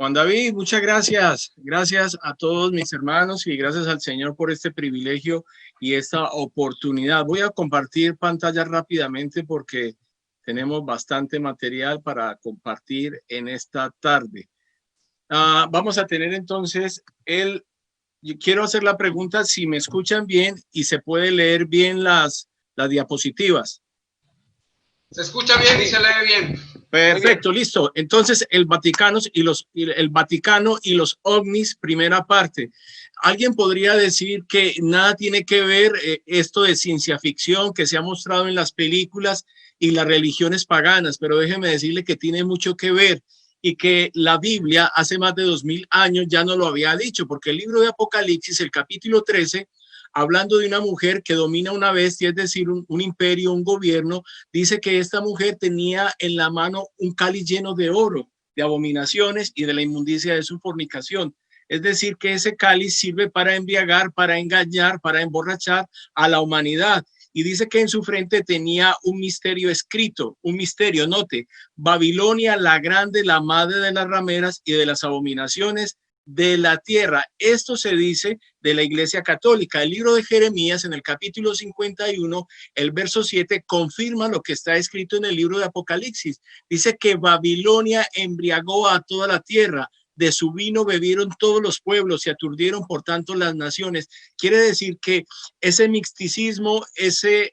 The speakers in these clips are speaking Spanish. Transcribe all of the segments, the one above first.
Juan David, muchas gracias. Gracias a todos mis hermanos y gracias al Señor por este privilegio y esta oportunidad. Voy a compartir pantalla rápidamente porque tenemos bastante material para compartir en esta tarde. Vamos a tener entonces yo quiero hacer la pregunta si me escuchan bien y se puede leer bien las diapositivas. Se escucha bien y se lee bien. Perfecto, listo. Entonces, el Vaticano y los ovnis, primera parte. ¿Alguien podría decir que nada tiene que ver esto de ciencia ficción que se ha mostrado en las películas y las religiones paganas? Pero déjeme decirle que tiene mucho que ver y que la Biblia hace más de 2000 años ya no lo había dicho, porque el libro de Apocalipsis, el capítulo 13, hablando de una mujer que domina una bestia, es decir, un imperio, un gobierno, dice que esta mujer tenía en la mano un cáliz lleno de oro, de abominaciones y de la inmundicia de su fornicación. Es decir, que ese cáliz sirve para embriagar, para engañar, para emborrachar a la humanidad. Y dice que en su frente tenía un misterio escrito, un misterio, note, Babilonia la grande, la madre de las rameras y de las abominaciones de la tierra. Esto se dice de la Iglesia Católica. El libro de Jeremías, en el capítulo 51, el verso 7, confirma lo que está escrito en el libro de Apocalipsis. Dice que Babilonia embriagó a toda la tierra, de su vino bebieron todos los pueblos, se aturdieron por tanto las naciones. Quiere decir que ese misticismo, esas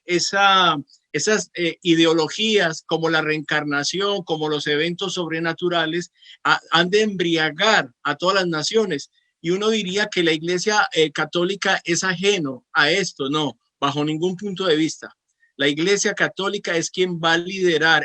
ideologías como la reencarnación, como los eventos sobrenaturales, han de embriagar a todas las naciones. Y uno diría que la Iglesia Católica es ajeno a esto. No, bajo ningún punto de vista. La Iglesia Católica es quien va a liderar,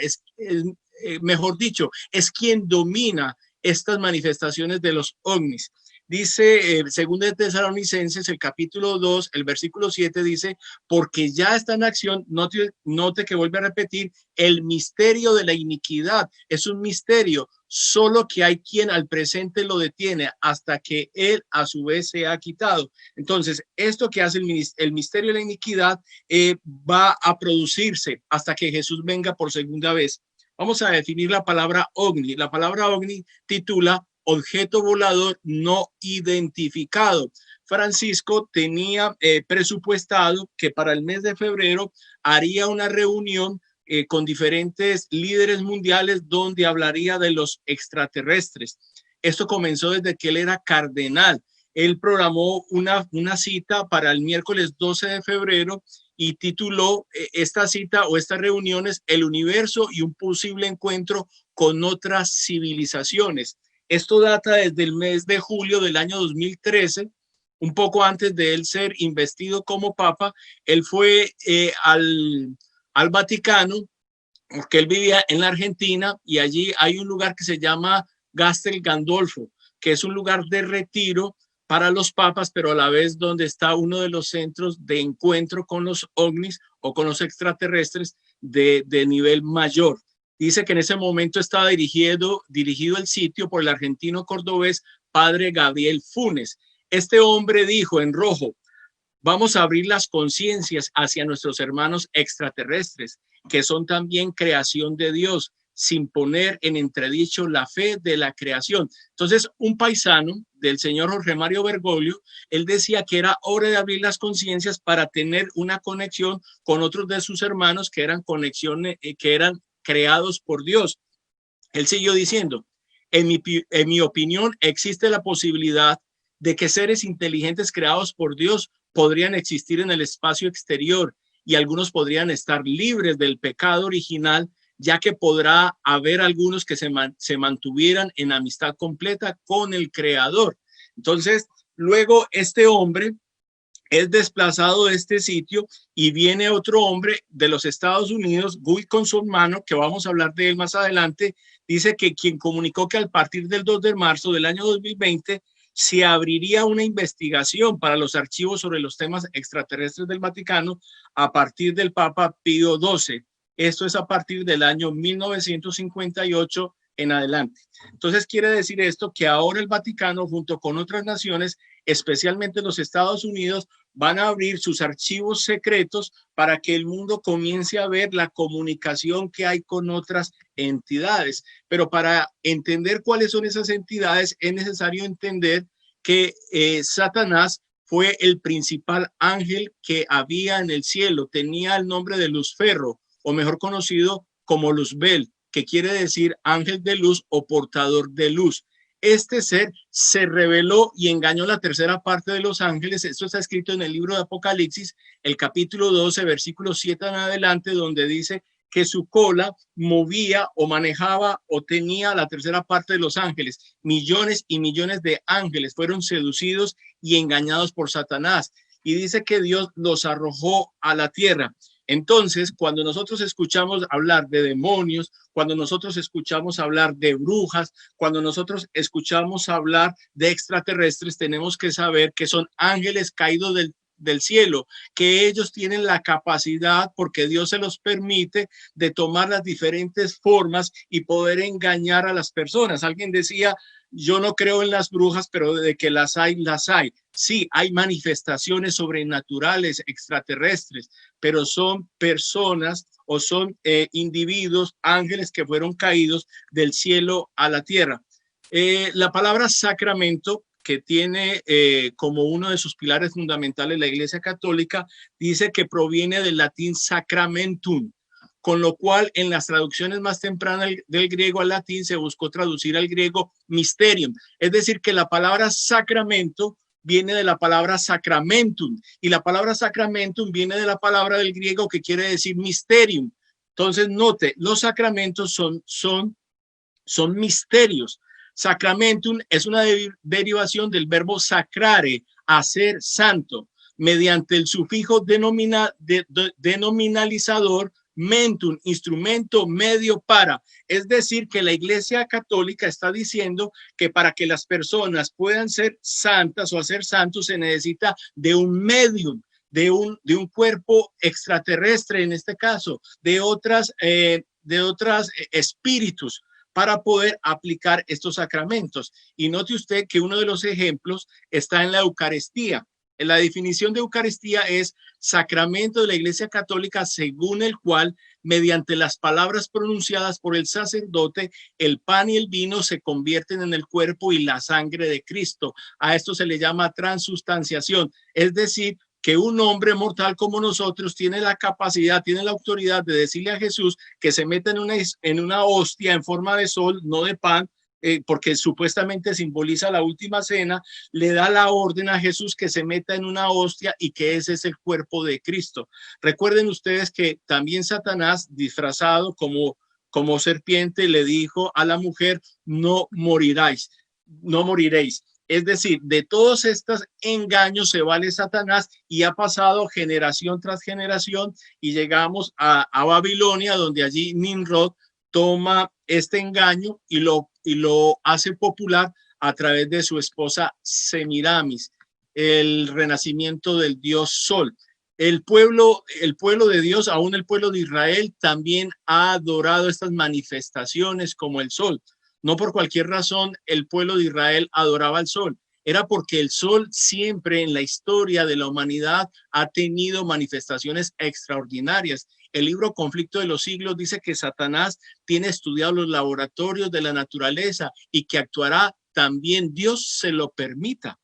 mejor dicho, es quien domina estas manifestaciones de los ovnis. Dice, según de Tesalonicenses, el capítulo 2, el versículo 7 dice, porque ya está en acción, note que vuelve a repetir, el misterio de la iniquidad. Es un misterio, solo que hay quien al presente lo detiene hasta que él a su vez se ha quitado. Entonces, esto que hace el misterio de la iniquidad va a producirse hasta que Jesús venga por segunda vez. Vamos a definir la palabra ovni. La palabra ovni titula objeto volador no identificado. Francisco tenía presupuestado que para el mes de febrero haría una reunión con diferentes líderes mundiales donde hablaría de los extraterrestres. Esto comenzó desde que él era cardenal. Él programó una cita para el miércoles 12 de febrero y tituló esta cita o estas reuniones El universo y un posible encuentro con otras civilizaciones. Esto data desde el mes de julio del año 2013, un poco antes de él ser investido como papa. Él fue al Vaticano, porque él vivía en la Argentina y allí hay un lugar que se llama Castel Gandolfo, que es un lugar de retiro para los papas, pero a la vez donde está uno de los centros de encuentro con los ovnis o con los extraterrestres de nivel mayor. Dice que en ese momento estaba dirigido el sitio por el argentino cordobés padre Gabriel Funes. Este hombre dijo en rojo, vamos a abrir las conciencias hacia nuestros hermanos extraterrestres, que son también creación de Dios, sin poner en entredicho la fe de la creación. Entonces, un paisano del señor Jorge Mario Bergoglio, él decía que era hora de abrir las conciencias para tener una conexión con otros de sus hermanos que eran conexiones, que eran creados por Dios. Él siguió diciendo, en mi opinión, existe la posibilidad de que seres inteligentes creados por Dios podrían existir en el espacio exterior y algunos podrían estar libres del pecado original, ya que podrá haber algunos que se mantuvieran en amistad completa con el Creador. Entonces, luego este hombre es desplazado de este sitio y viene otro hombre de los Estados Unidos, Guy Consolmano, que vamos a hablar de él más adelante, dice que quien comunicó que a partir del 2 de marzo del año 2020 se abriría una investigación para los archivos sobre los temas extraterrestres del Vaticano a partir del Papa Pío XII. Esto es a partir del año 1958 en adelante. Entonces quiere decir esto que ahora el Vaticano junto con otras naciones, especialmente los Estados Unidos, van a abrir sus archivos secretos para que el mundo comience a ver la comunicación que hay con otras entidades. Pero para entender cuáles son esas entidades, es necesario entender que Satanás fue el principal ángel que había en el cielo. Tenía el nombre de Luzferro, o mejor conocido como Luzbel, que quiere decir ángel de luz o portador de luz. Este ser se rebeló y engañó la tercera parte de los ángeles. Esto está escrito en el libro de Apocalipsis, el capítulo 12, versículo 7 en adelante, donde dice que su cola movía o manejaba o tenía la tercera parte de los ángeles. Millones y millones de ángeles fueron seducidos y engañados por Satanás. Y dice que Dios los arrojó a la tierra. Entonces, cuando nosotros escuchamos hablar de demonios, cuando nosotros escuchamos hablar de brujas, cuando nosotros escuchamos hablar de extraterrestres, tenemos que saber que son ángeles caídos del cielo, que ellos tienen la capacidad, porque Dios se los permite, de tomar las diferentes formas y poder engañar a las personas. Alguien decía, yo no creo en las brujas, pero de que las hay, las hay. Sí, hay manifestaciones sobrenaturales, extraterrestres, pero son personas o son individuos, ángeles que fueron caídos del cielo a la tierra. La palabra sacramento, que tiene como uno de sus pilares fundamentales la Iglesia Católica, dice que proviene del latín sacramentum, con lo cual en las traducciones más tempranas del griego al latín se buscó traducir al griego mysterium. Es decir, que la palabra sacramento viene de la palabra sacramentum, y la palabra sacramentum viene de la palabra del griego que quiere decir mysterium. Entonces, note, los sacramentos son misterios. Sacramentum es una derivación del verbo sacrare, hacer santo, mediante el sufijo denominalizador mentum, instrumento, medio para. Es decir, que la Iglesia Católica está diciendo que para que las personas puedan ser santas o hacer santos se necesita de un medium, de un cuerpo extraterrestre, en este caso, de otras espíritus, para poder aplicar estos sacramentos. Y note usted que uno de los ejemplos está en la Eucaristía. La definición de Eucaristía es sacramento de la Iglesia Católica, según el cual, mediante las palabras pronunciadas por el sacerdote, el pan y el vino se convierten en el cuerpo y la sangre de Cristo. A esto se le llama transustanciación, es decir, que un hombre mortal como nosotros tiene la capacidad, tiene la autoridad de decirle a Jesús que se meta en una hostia en forma de sol, no de pan, porque supuestamente simboliza la última cena, le da la orden a Jesús que se meta en una hostia y que ese es el cuerpo de Cristo. Recuerden ustedes que también Satanás, disfrazado como serpiente, le dijo a la mujer, no moriréis. Es decir, de todos estos engaños se vale Satanás y ha pasado generación tras generación y llegamos a Babilonia, donde allí Nimrod toma este engaño y lo hace popular a través de su esposa Semiramis, el renacimiento del dios Sol. El pueblo de Dios, aún el pueblo de Israel, también ha adorado estas manifestaciones como el sol. No por cualquier razón el pueblo de Israel adoraba al sol. Era porque el sol siempre en la historia de la humanidad ha tenido manifestaciones extraordinarias. El libro Conflicto de los Siglos dice que Satanás tiene estudiado los laboratorios de la naturaleza y que actuará también Dios se lo permita.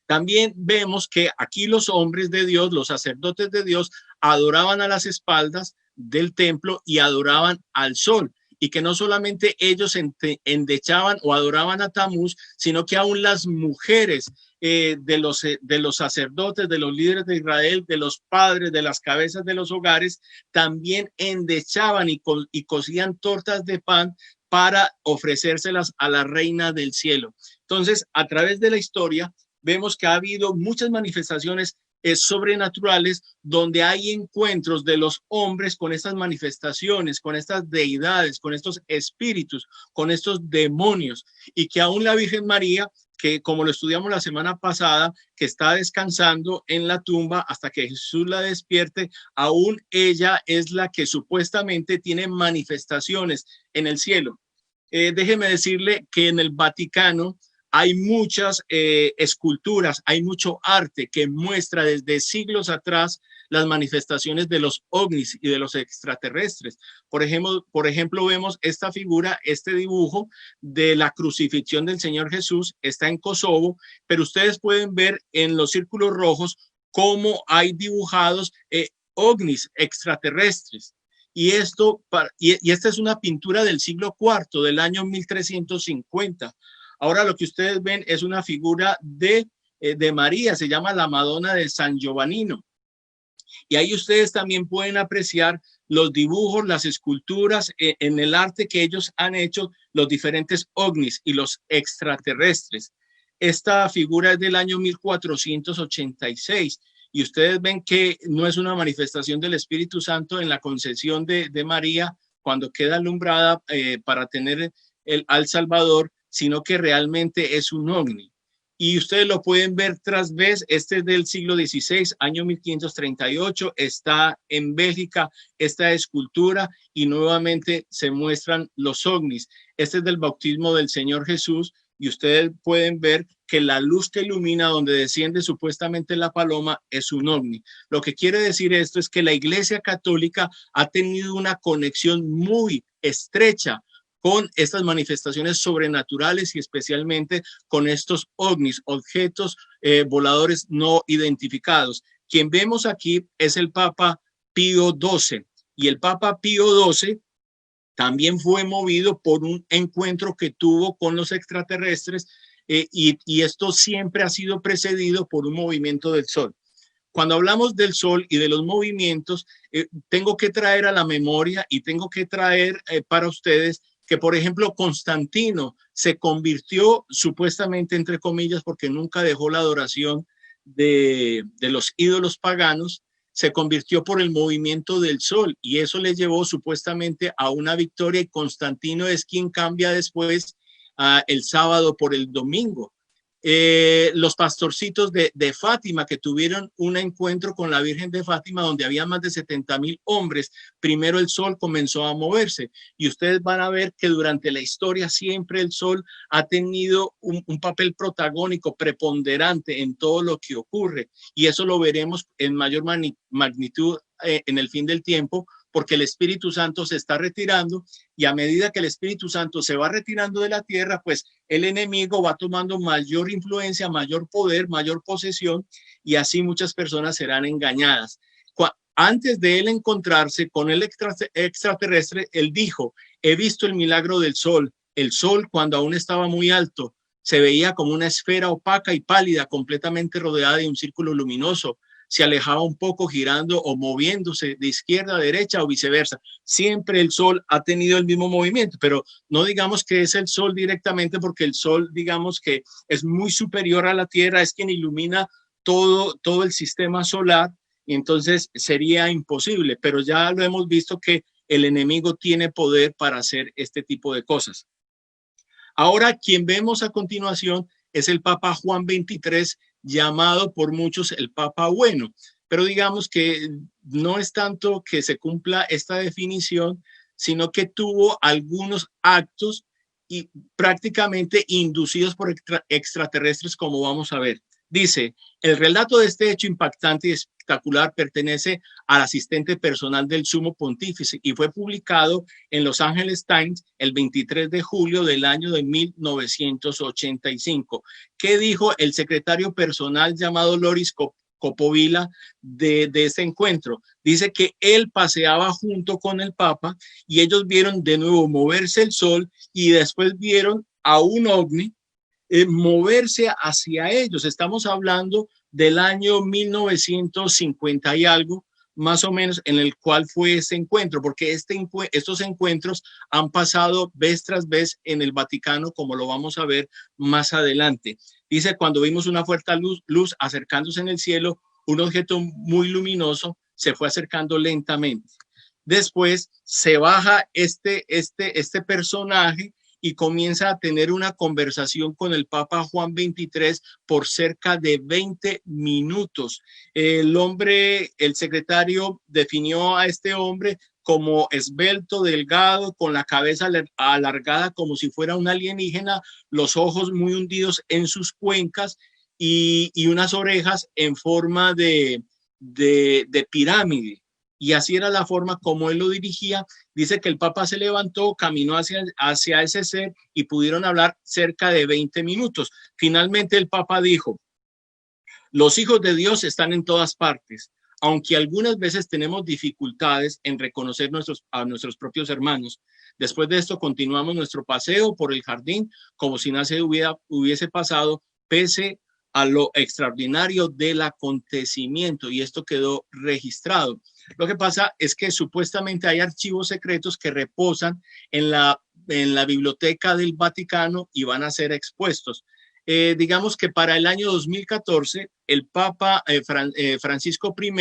También vemos que aquí los hombres de Dios, los sacerdotes de Dios, adoraban a las espaldas del templo y adoraban al sol. Y que no solamente ellos endechaban o adoraban a Tamuz, sino que aún las mujeres de los sacerdotes, de los líderes de Israel, de los padres, de las cabezas de los hogares, también endechaban y cocían tortas de pan para ofrecérselas a la reina del cielo. Entonces, a través de la historia, vemos que ha habido muchas manifestaciones sobrenaturales donde hay encuentros de los hombres con estas manifestaciones, con estas deidades, con estos espíritus, con estos demonios, y que aún la Virgen María, que como lo estudiamos la semana pasada, que está descansando en la tumba hasta que Jesús la despierte, aún ella es la que supuestamente tiene manifestaciones en el cielo. Déjeme decirle que en el Vaticano hay muchas esculturas, hay mucho arte que muestra desde siglos atrás las manifestaciones de los ovnis y de los extraterrestres. Por ejemplo, vemos esta figura, este dibujo de la crucifixión del Señor Jesús, está en Kosovo, pero ustedes pueden ver en los círculos rojos cómo hay dibujados ovnis extraterrestres. Y esta es una pintura del siglo IV, del año 1350. Ahora lo que ustedes ven es una figura de María, se llama la Madonna de San Giovannino. Y ahí ustedes también pueden apreciar los dibujos, las esculturas, en el arte que ellos han hecho, los diferentes ovnis y los extraterrestres. Esta figura es del año 1486 y ustedes ven que no es una manifestación del Espíritu Santo en la concepción de María cuando queda alumbrada para tener al Salvador, sino que realmente es un ovni. Y ustedes lo pueden ver tras vez, este es del siglo XVI, año 1538, está en Bélgica esta escultura y nuevamente se muestran los ovnis. Este es del bautismo del Señor Jesús y ustedes pueden ver que la luz que ilumina donde desciende supuestamente la paloma es un ovni. Lo que quiere decir esto es que la Iglesia Católica ha tenido una conexión muy estrecha con estas manifestaciones sobrenaturales y especialmente con estos ovnis, objetos voladores no identificados. Quien vemos aquí es el Papa Pío XII y el Papa Pío XII también fue movido por un encuentro que tuvo con los extraterrestres y esto siempre ha sido precedido por un movimiento del Sol. Cuando hablamos del Sol y de los movimientos, tengo que traer a la memoria y tengo que traer para ustedes que, por ejemplo, Constantino se convirtió supuestamente, entre comillas, porque nunca dejó la adoración de los ídolos paganos, se convirtió por el movimiento del Sol y eso le llevó supuestamente a una victoria y Constantino es quien cambia después el sábado por el domingo. Los pastorcitos de Fátima que tuvieron un encuentro con la Virgen de Fátima donde había más de 70,000 hombres, primero el Sol comenzó a moverse y ustedes van a ver que durante la historia siempre el Sol ha tenido un papel protagónico, preponderante en todo lo que ocurre y eso lo veremos en mayor magnitud en el fin del tiempo porque el Espíritu Santo se está retirando y a medida que el Espíritu Santo se va retirando de la tierra, pues el enemigo va tomando mayor influencia, mayor poder, mayor posesión y así muchas personas serán engañadas. Antes de él encontrarse con el extraterrestre, él dijo, he visto el milagro del sol. El sol cuando aún estaba muy alto se veía como una esfera opaca y pálida, completamente rodeada de un círculo luminoso. Se alejaba un poco girando o moviéndose de izquierda a derecha o viceversa. Siempre el sol ha tenido el mismo movimiento, pero no digamos que es el sol directamente porque el sol digamos que es muy superior a la tierra, es quien ilumina todo el sistema solar y entonces sería imposible, pero ya lo hemos visto que el enemigo tiene poder para hacer este tipo de cosas. Ahora quien vemos a continuación es el Papa Juan XXIII, llamado por muchos el Papa Bueno, pero digamos que no es tanto que se cumpla esta definición, sino que tuvo algunos actos y prácticamente inducidos por extraterrestres, como vamos a ver. Dice, el relato de este hecho impactante y espectacular pertenece al asistente personal del Sumo Pontífice y fue publicado en Los Angeles Times el 23 de julio del año de 1985. ¿Qué dijo el secretario personal llamado Loris Copovila de este encuentro? Dice que él paseaba junto con el Papa y ellos vieron de nuevo moverse el sol y después vieron a un ovni moverse hacia ellos. Estamos hablando del año 1950 y algo, más o menos, en el cual fue este encuentro, porque estos encuentros han pasado vez tras vez en el Vaticano, como lo vamos a ver más adelante. Dice, cuando vimos una fuerte luz acercándose en el cielo, un objeto muy luminoso se fue acercando lentamente. Después se baja este personaje y comienza a tener una conversación con el Papa Juan XXIII por cerca de 20 minutos. El secretario definió a este hombre como esbelto, delgado, con la cabeza alargada como si fuera un alienígena, los ojos muy hundidos en sus cuencas y unas orejas en forma de pirámide. Y así era la forma como él lo dirigía. Dice que el Papa se levantó, caminó hacia ese ser y pudieron hablar cerca de 20 minutos. Finalmente el Papa dijo: los hijos de Dios están en todas partes, aunque algunas veces tenemos dificultades en reconocer a nuestros propios hermanos. Después de esto continuamos nuestro paseo por el jardín como si nada hubiese pasado, pese a lo extraordinario del acontecimiento, y esto quedó registrado. Lo que pasa es que supuestamente hay archivos secretos que reposan en la biblioteca del Vaticano y van a ser expuestos. Digamos que para el año 2014, el Papa Francisco I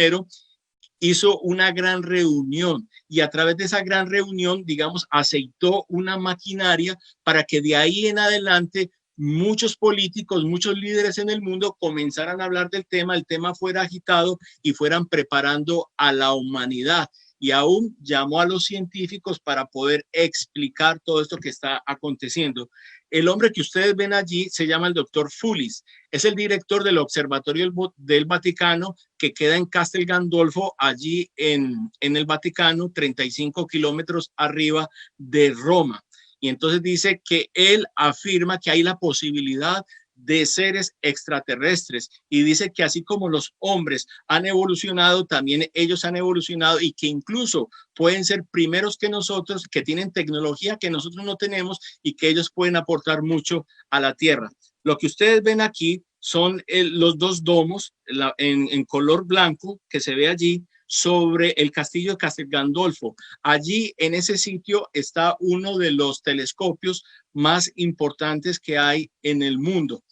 hizo una gran reunión y a través de esa gran reunión, digamos, aceitó una maquinaria para que de ahí en adelante muchos políticos, muchos líderes en el mundo comenzaran a hablar del tema, el tema fuera agitado y fueran preparando a la humanidad. Y aún llamó a los científicos para poder explicar todo esto que está aconteciendo. El hombre que ustedes ven allí se llama el doctor Fullis, es el director del Observatorio del Vaticano, que queda en Castel Gandolfo, allí en el Vaticano, 35 kilómetros arriba de Roma. Y entonces dice que él afirma que hay la posibilidad de seres extraterrestres y dice que así como los hombres han evolucionado, también ellos han evolucionado y que incluso pueden ser primeros que nosotros, que tienen tecnología que nosotros no tenemos y que ellos pueden aportar mucho a la Tierra. Lo que ustedes ven aquí son los dos domos en color blanco que se ve allí sobre el castillo de Castel Gandolfo. Allí en ese sitio está uno de los telescopios más importantes que hay en el mundo.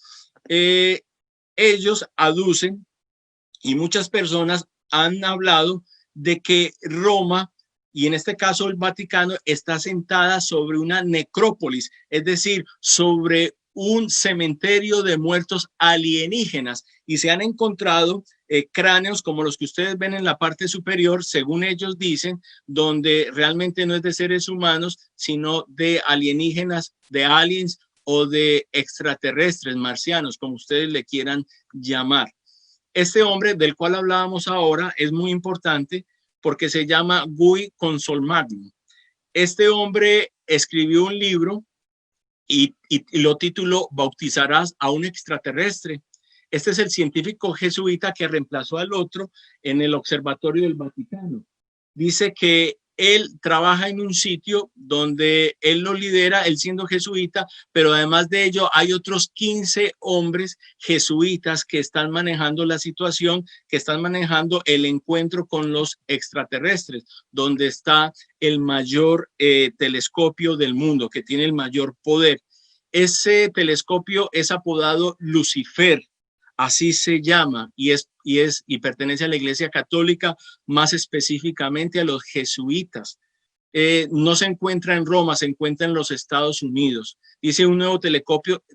Ellos aducen, y muchas personas han hablado de que Roma, y en este caso el Vaticano, está sentada sobre una necrópolis, es decir, sobre un cementerio de muertos alienígenas, y se han encontrado cráneos como los que ustedes ven en la parte superior, según ellos dicen, donde realmente no es de seres humanos, sino de alienígenas, de aliens o de extraterrestres, marcianos, como ustedes le quieran llamar. Este hombre del cual hablábamos ahora es muy importante porque se llama Guy Consolmagno. Este hombre escribió un libro y lo tituló Bautizarás a un extraterrestre. Este es el científico jesuita que reemplazó al otro en el Observatorio del Vaticano. Dice que él trabaja en un sitio donde él lo lidera, él siendo jesuita, pero además de ello hay otros 15 hombres jesuitas que están manejando la situación, que están manejando el encuentro con los extraterrestres, donde está el mayor telescopio del mundo, que tiene el mayor poder. Ese telescopio es apodado Lucifer, así se llama, y pertenece a la Iglesia Católica, más específicamente a los jesuitas. No se encuentra en Roma, se encuentra en los Estados Unidos. Dice: un nuevo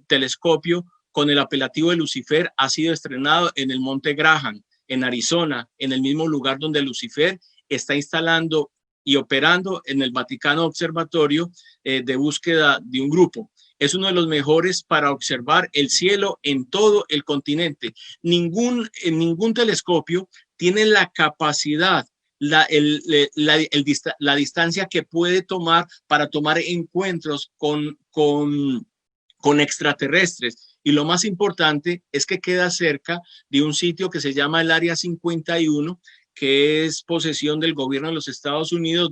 telescopio con el apelativo de Lucifer ha sido estrenado en el Monte Graham, en Arizona, en el mismo lugar donde Lucifer está instalando y operando en el Vaticano Observatorio de búsqueda de un grupo. Es uno de los mejores para observar el cielo en todo el continente. Ningún telescopio tiene la capacidad, la distancia que puede tomar para tomar encuentros con extraterrestres. Y lo más importante es que queda cerca de un sitio que se llama el Área 51, que es posesión del gobierno de los Estados Unidos,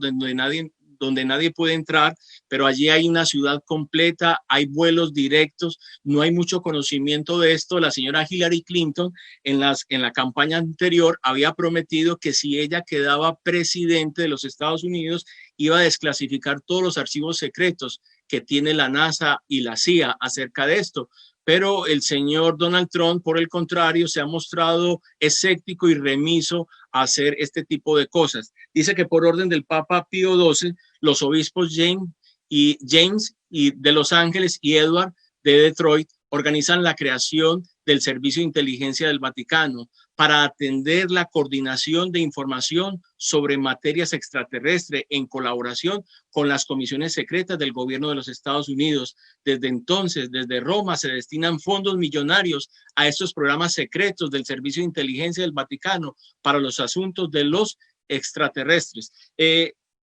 donde nadie puede entrar, pero allí hay una ciudad completa, hay vuelos directos, no hay mucho conocimiento de esto. La señora Hillary Clinton en la campaña anterior había prometido que si ella quedaba presidente de los Estados Unidos iba a desclasificar todos los archivos secretos que tiene la NASA y la CIA acerca de esto. Pero el señor Donald Trump, por el contrario, se ha mostrado escéptico y remiso a hacer este tipo de cosas. Dice que por orden del Papa Pío XII, los obispos James y de Los Ángeles y Edward de Detroit organizan la creación del Servicio de Inteligencia del Vaticano para atender la coordinación de información sobre materias extraterrestres en colaboración con las comisiones secretas del gobierno de los Estados Unidos. Desde entonces, desde Roma, se destinan fondos millonarios a estos programas secretos del Servicio de Inteligencia del Vaticano para los asuntos de los extraterrestres.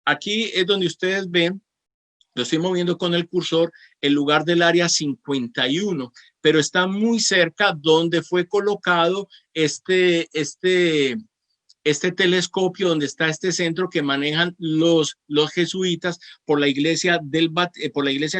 Aquí es donde ustedes ven, lo estoy moviendo con el cursor, el lugar del área 51, pero está muy cerca donde fue colocado este telescopio, donde está este centro que manejan los jesuitas por la iglesia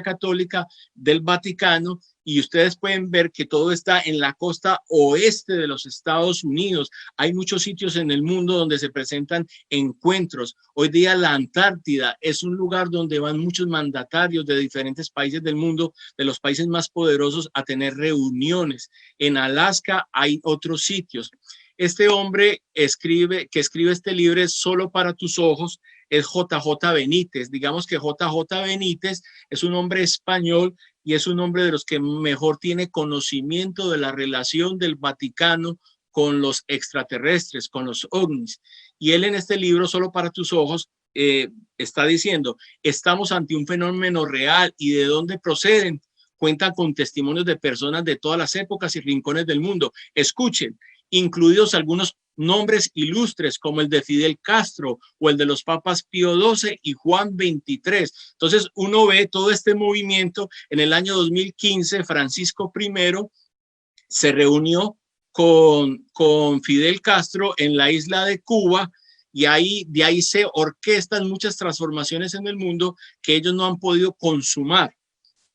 católica del Vaticano, y ustedes pueden ver que todo está en la costa oeste de los Estados Unidos. Hay muchos sitios en el mundo donde se presentan encuentros. Hoy día la Antártida es un lugar donde van muchos mandatarios de diferentes países del mundo, de los países más poderosos, a tener reuniones. En Alaska hay otros sitios. Este hombre que escribe este libro Solo para tus ojos, es JJ Benítez. Digamos que JJ Benítez es un hombre español y es un hombre de los que mejor tiene conocimiento de la relación del Vaticano con los extraterrestres, con los ovnis. Y él en este libro, Solo para tus ojos, está diciendo, estamos ante un fenómeno real. ¿Y de dónde proceden? Cuentan con testimonios de personas de todas las épocas y rincones del mundo. Escuchen, incluidos algunos nombres ilustres como el de Fidel Castro o el de los papas Pío XII y Juan XXIII. Entonces uno ve todo este movimiento. En el año 2015, Francisco I se reunió con Fidel Castro en la isla de Cuba, y de ahí se orquestan muchas transformaciones en el mundo que ellos no han podido consumar,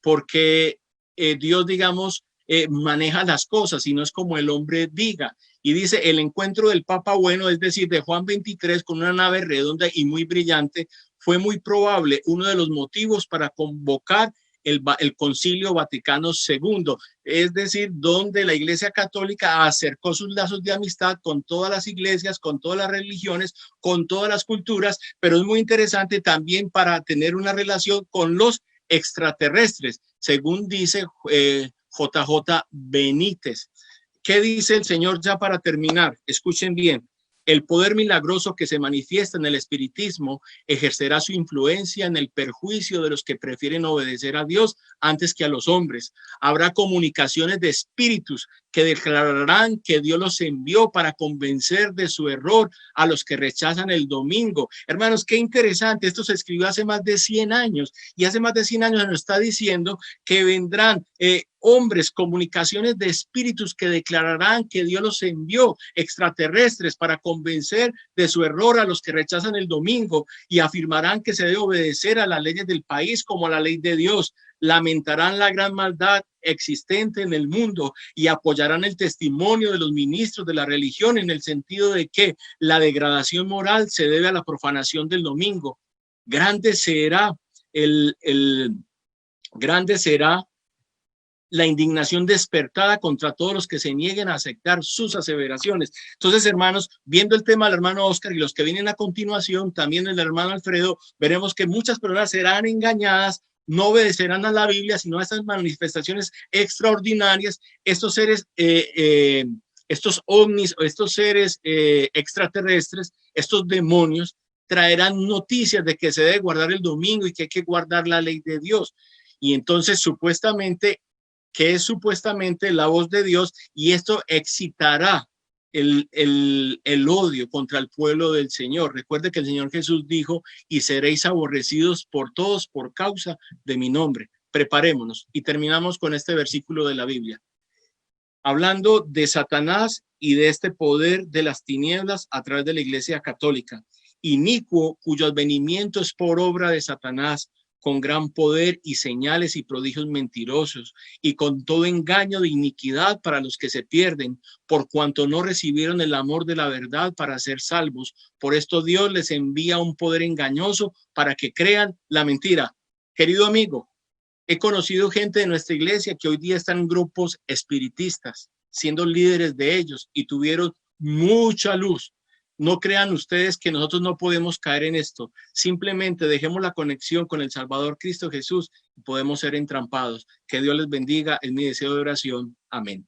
porque Dios, digamos, maneja las cosas y no es como el hombre diga. Y dice, el encuentro del Papa Bueno, es decir, de Juan XXIII, con una nave redonda y muy brillante, fue muy probable uno de los motivos para convocar el Concilio Vaticano II, es decir, donde la Iglesia Católica acercó sus lazos de amistad con todas las iglesias, con todas las religiones, con todas las culturas, pero es muy interesante también para tener una relación con los extraterrestres, según dice JJ Benítez. ¿Qué dice el Señor ya para terminar? Escuchen bien. El poder milagroso que se manifiesta en el espiritismo ejercerá su influencia en el perjuicio de los que prefieren obedecer a Dios antes que a los hombres. Habrá comunicaciones de espíritus que declararán que Dios los envió para convencer de su error a los que rechazan el domingo. Hermanos, qué interesante. Esto se escribió hace más de 100 años y hace más de 100 años nos está diciendo que vendrán hombres, comunicaciones de espíritus que declararán que Dios los envió, extraterrestres, para convencer de su error a los que rechazan el domingo, y afirmarán que se debe obedecer a las leyes del país como a la ley de Dios. Lamentarán la gran maldad existente en el mundo y apoyarán el testimonio de los ministros de la religión en el sentido de que la degradación moral se debe a la profanación del domingo. Grande será grande será la indignación despertada contra todos los que se nieguen a aceptar sus aseveraciones. Entonces, hermanos, viendo el tema del hermano Oscar y los que vienen a continuación, también el hermano Alfredo, veremos que muchas personas serán engañadas, no obedecerán a la Biblia, sino a estas manifestaciones extraordinarias. Estos seres, estos ovnis, o estos seres extraterrestres, estos demonios, traerán noticias de que se debe guardar el domingo y que hay que guardar la ley de Dios. Y entonces, supuestamente, que es supuestamente la voz de Dios, y esto excitará el odio contra el pueblo del Señor. Recuerde que el Señor Jesús dijo, y seréis aborrecidos por todos por causa de mi nombre. Preparémonos y terminamos con este versículo de la Biblia, hablando de Satanás y de este poder de las tinieblas a través de la Iglesia Católica. Inicuo, cuyo advenimiento es por obra de Satanás, con gran poder y señales y prodigios mentirosos, y con todo engaño de iniquidad para los que se pierden, por cuanto no recibieron el amor de la verdad para ser salvos. Por esto Dios les envía un poder engañoso para que crean la mentira. Querido amigo, he conocido gente de nuestra iglesia que hoy día están en grupos espiritistas, siendo líderes de ellos, y tuvieron mucha luz. No crean ustedes que nosotros no podemos caer en esto. Simplemente dejemos la conexión con el Salvador Cristo Jesús y podemos ser entrampados. Que Dios les bendiga. Es mi deseo de oración. Amén.